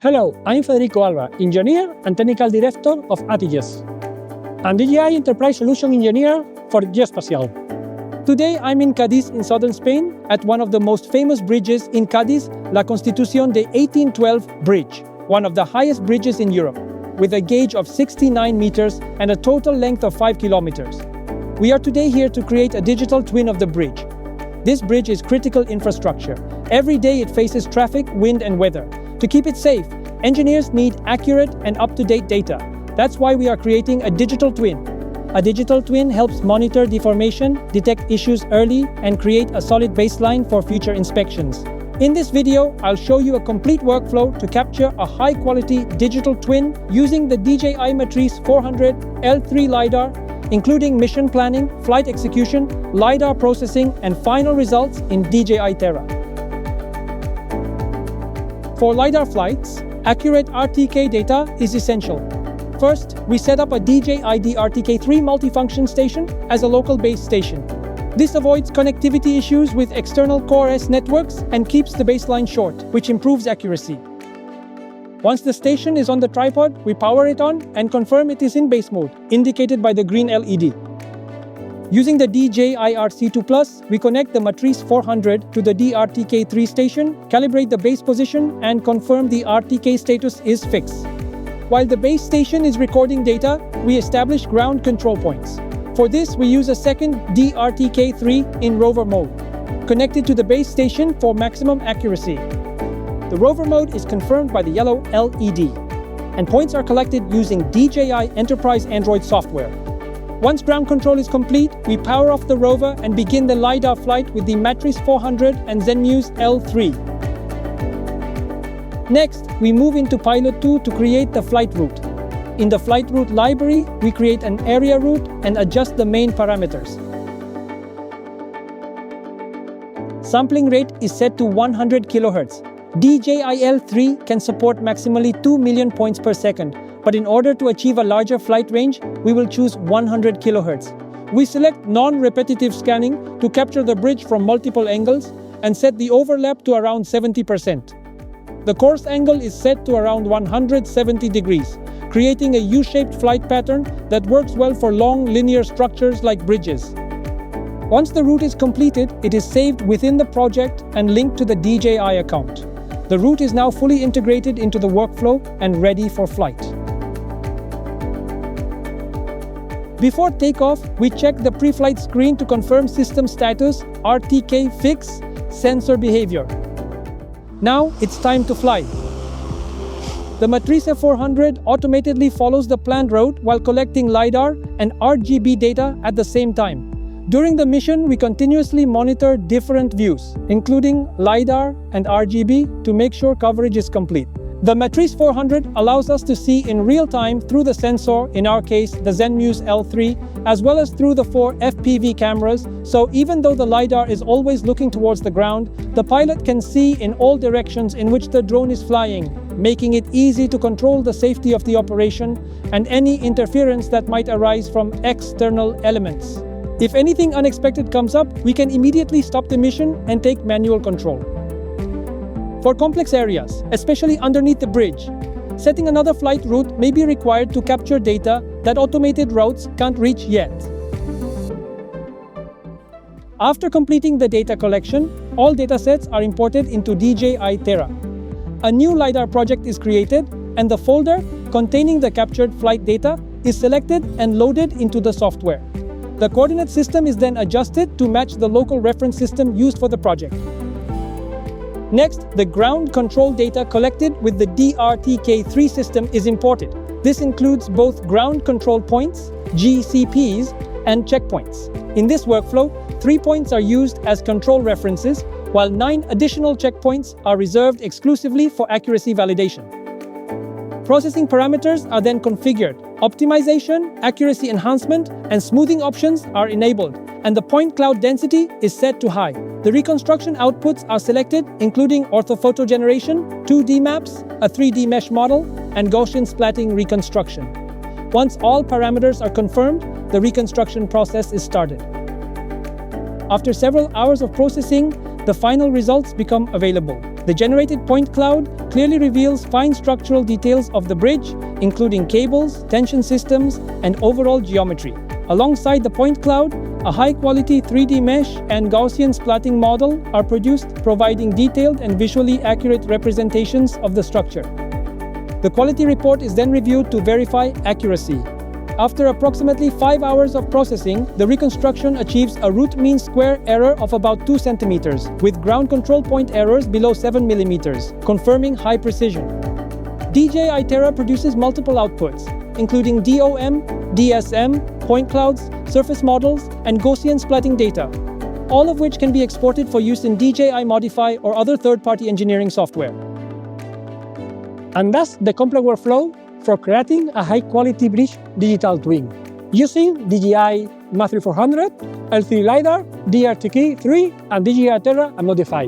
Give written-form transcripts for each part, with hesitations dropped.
Hello, I'm Federico Alba, engineer and technical director of atyges, and DJI Enterprise Solution Engineer for Geospatial. Today I'm in Cadiz in southern Spain at one of the most famous bridges in Cadiz, La Constitución de 1812 Bridge, one of the highest bridges in Europe, with a gauge of 69 meters and a total length of 5 kilometers. We are today here to create a digital twin of the bridge. This bridge is critical infrastructure. Every day it faces traffic, wind and weather. To keep it safe, engineers need accurate and up-to-date data. That's why we are creating a digital twin. A digital twin helps monitor deformation, detect issues early, and create a solid baseline for future inspections. In this video, I'll show you a complete workflow to capture a high-quality digital twin using the DJI Matrice 400 L3 Lidar, including mission planning, flight execution, Lidar processing, and final results in DJI Terra. For Lidar flights, accurate RTK data is essential. First, we set up a DJI RTK3 multifunction station as a local base station. This avoids connectivity issues with external Core-S networks and keeps the baseline short, which improves accuracy. Once the station is on the tripod, we power it on and confirm it is in base mode, indicated by the green LED. Using the DJI RC2+, we connect the Matrice 400 to the DRTK3 station, calibrate the base position, and confirm the RTK status is fixed. While the base station is recording data, we establish ground control points. For this, we use a second DRTK3 in rover mode, connected to the base station for maximum accuracy. The rover mode is confirmed by the yellow LED, and points are collected using DJI Enterprise Android software. Once ground control is complete, we power off the rover and begin the Lidar flight with the Matrice 400 and Zenmuse L3. Next, we move into Pilot 2 to create the flight route. In the flight route library, we create an area route and adjust the main parameters. Sampling rate is set to 100 kHz. DJI L3 can support maximally 2 million points per second, but in order to achieve a larger flight range, we will choose 100 kHz. We select non-repetitive scanning to capture the bridge from multiple angles and set the overlap to around 70%. The course angle is set to around 170 degrees, creating a U-shaped flight pattern that works well for long linear structures like bridges. Once the route is completed, it is saved within the project and linked to the DJI account. The route is now fully integrated into the workflow and ready for flight. Before takeoff, we check the pre-flight screen to confirm system status, RTK fix, sensor behavior. Now it's time to fly. The Matrice 400 automatically follows the planned route while collecting Lidar and RGB data at the same time. During the mission, we continuously monitor different views, including Lidar and RGB, to make sure coverage is complete. The Matrice 400 allows us to see in real time through the sensor, in our case the Zenmuse L3, as well as through the 4 FPV cameras, so even though the Lidar is always looking towards the ground, the pilot can see in all directions in which the drone is flying, making it easy to control the safety of the operation and any interference that might arise from external elements. If anything unexpected comes up, we can immediately stop the mission and take manual control. For complex areas, especially underneath the bridge, setting another flight route may be required to capture data that automated routes can't reach yet. After completing the data collection, all datasets are imported into DJI Terra. A new Lidar project is created, and the folder containing the captured flight data is selected and loaded into the software. The coordinate system is then adjusted to match the local reference system used for the project. Next, the ground control data collected with the DRTK3 system is imported. This includes both ground control points, GCPs, and checkpoints. In this workflow, 3 points are used as control references, while 9 additional checkpoints are reserved exclusively for accuracy validation. Processing parameters are then configured. Optimization, accuracy enhancement, and smoothing options are enabled, and the point cloud density is set to high. The reconstruction outputs are selected, including orthophoto generation, 2D maps, a 3D mesh model, and Gaussian splatting reconstruction. Once all parameters are confirmed, the reconstruction process is started. After several hours of processing, the final results become available. The generated point cloud clearly reveals fine structural details of the bridge, including cables, tension systems, and overall geometry. Alongside the point cloud, a high-quality 3D mesh and Gaussian splatting model are produced, providing detailed and visually accurate representations of the structure. The quality report is then reviewed to verify accuracy. After approximately 5 hours of processing, the reconstruction achieves a root mean square error of about 2 centimeters, with ground control point errors below 7 millimeters, confirming high precision. DJI Terra produces multiple outputs, including DOM, DSM, point clouds, surface models, and Gaussian splatting data, all of which can be exported for use in DJI Modify or other third-party engineering software. And thus the complex workflow for creating a high-quality bridge digital twin, using DJI Matrice 400, L3 Lidar, DJI 3, and DJI Terra and Modify.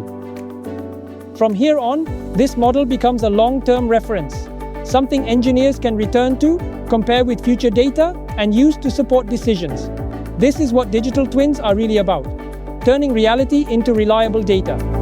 From here on, this model becomes a long-term reference, something engineers can return to, compare with future data, and use to support decisions. This is what digital twins are really about, turning reality into reliable data.